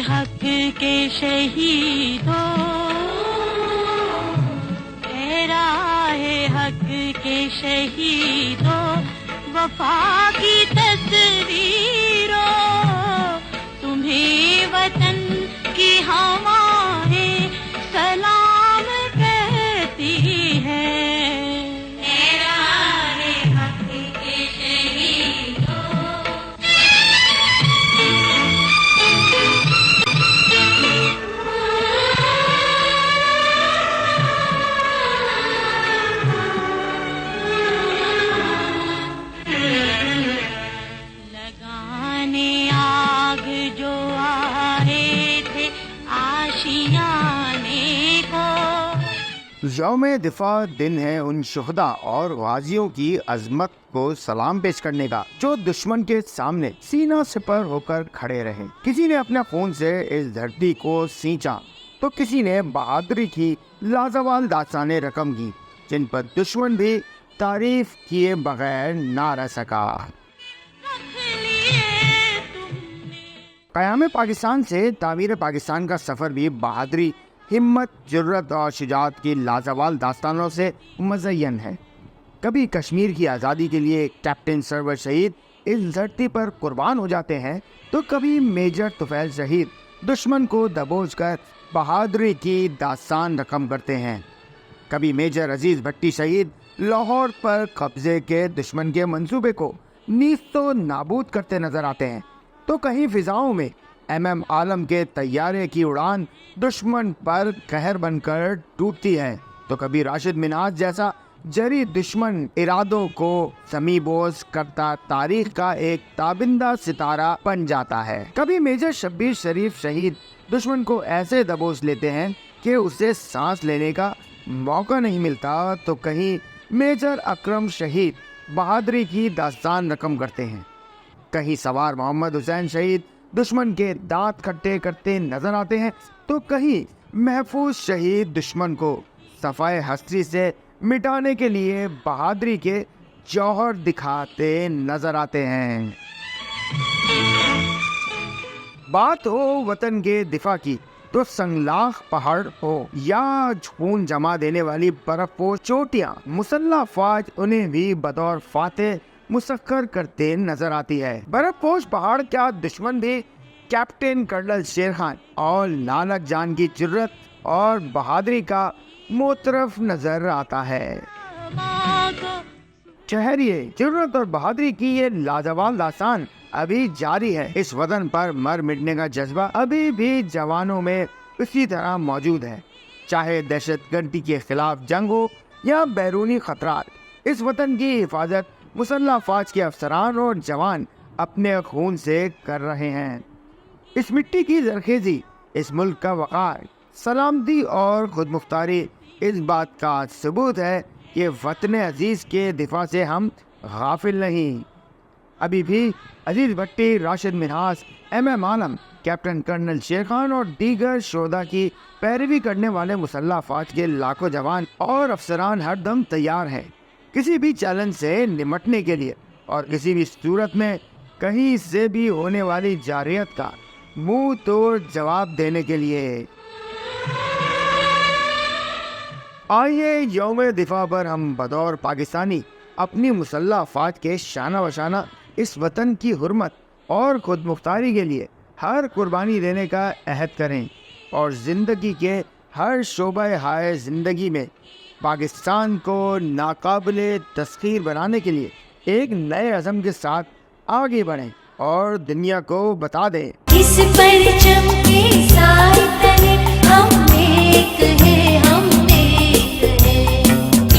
हक के शहीदों, तेरा है हक के शहीदों, वफा की तस्वीरों, तुम्हें वतन की हवाएं सलाम कहती है। तेरा है हक के शहीदों। लगाने आग जो आए थे आशियाने को। यौम दिफा दिन है उन शुहदा और गाजियों की अजमत को सलाम पेश करने का जो दुश्मन के सामने सीना सिपर होकर खड़े रहे। किसी ने अपने खून से इस धरती को सींचा तो किसी ने बहादुरी की लाजवाब दास्ताने रकम की जिन पर दुश्मन भी तारीफ किए बगैर ना रह सका। क़याम पाकिस्तान से तामीर पाकिस्तान का सफ़र भी बहादुरी, हिम्मत, जुर्रत और शुजाअत की लाजवाब दास्तानों से मुज़य्यन है। कभी कश्मीर की आज़ादी के लिए कैप्टन सरवर शहीद इस धरती पर कुर्बान हो जाते हैं तो कभी मेजर तुफैल शहीद दुश्मन को दबोच कर बहादुरी की दास्तान रकम करते हैं। कभी मेजर अजीज़ भट्टी शहीद लाहौर पर कब्जे के दुश्मन के मंसूबे को नीस्तो नाबूद करते नजर आते हैं तो कहीं फिजाओं में MM आलम के तैयारे की उड़ान दुश्मन पर कहर बनकर टूटती है तो कभी राशिद मिन्हाज जैसा जरी दुश्मन इरादों को समीबोस करता तारीख का एक ताबिंदा सितारा बन जाता है। कभी मेजर शब्बीर शरीफ शहीद दुश्मन को ऐसे दबोच लेते हैं कि उसे सांस लेने का मौका नहीं मिलता तो कहीं मेजर अकरम शहीद बहादुरी की दास्तान रकम करते हैं। कहीं सवार मोहम्मद हुसैन शहीद दुश्मन के दांत खट्टे करते नजर आते हैं तो कहीं महफूज शहीद दुश्मन को सफाए हस्ती से मिटाने के लिए बहादुरी के जौहर दिखाते नजर आते हैं। बात हो वतन के दिफा की तो संगलाख पहाड़ हो या खून जमा देने वाली बर्फपोश चोटियां, मुसल्ला फौज उन्हें भी बतौर फातेह मुसक्कर करते नजर आती है। बर्फपोश पहाड़ क्या दुश्मन भी कैप्टन कर्नल शेर खान और नानक जान की जुर्रत और बहादुरी का मोतरफ नजर आता है। ठहरिए, जुर्रत और बहादुरी की ये लाजवाब दास्तान अभी जारी है। इस वतन पर मर मिटने का जज्बा अभी भी जवानों में उसी तरह मौजूद है। चाहे दहशतगर्दी के खिलाफ जंग हो या बैरूनी खतरात, इस वतन की हिफाजत मुसल्ला फौज के अफसरान और जवान अपने खून से कर रहे हैं। इस मिट्टी की जरखेजी, इस मुल्क का वक़ार, सलामती और खुद मुख्तारी इस बात का सबूत है कि वतन अजीज़ के दिफा से हम गाफिल नहीं। अभी भी अजीज़ भट्टी, राशिद मिन्हाज, MM आलम, कैप्टन कर्नल शेर खान और दीगर शोधा की पैरवी करने वाले मुसल्ला फौज के लाखों जवान और अफसरान हर दम तैयार हैं किसी भी चैलेंज से निमटने के लिए और किसी भी सूरत में कहीं से भी होने वाली जारियत का मुंह तोड़ जवाब देने के लिए। आइए यौम दिफा पर हम बतौर पाकिस्तानी अपनी मुसल्ला फौज के शाना बशाना इस वतन की हुर्मत और खुद मुख्तारी के लिए हर कुर्बानी देने का अहद करें और ज़िंदगी के हर शोबे हाय ज़िंदगी में पाकिस्तान को नाकाबिले तस्खीर बनाने के लिए एक नए अज़म के साथ आगे बढ़ें और दुनिया को बता दें इस परचम के साए तले हम एक हैं, हम एक हैं।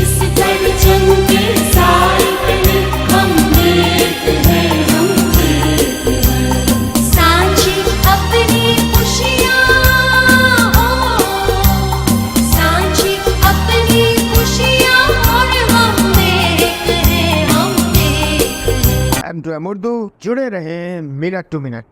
इस परचम के साए तले हम एक हैं, हम एक हैं। सांची अपनी खुशियाँ हो, सांची अपनी खुशियाँ और हम एक हैं, हम एक हैं। M2M उर्दू, जुड़े रहें मिनट टू मिनट।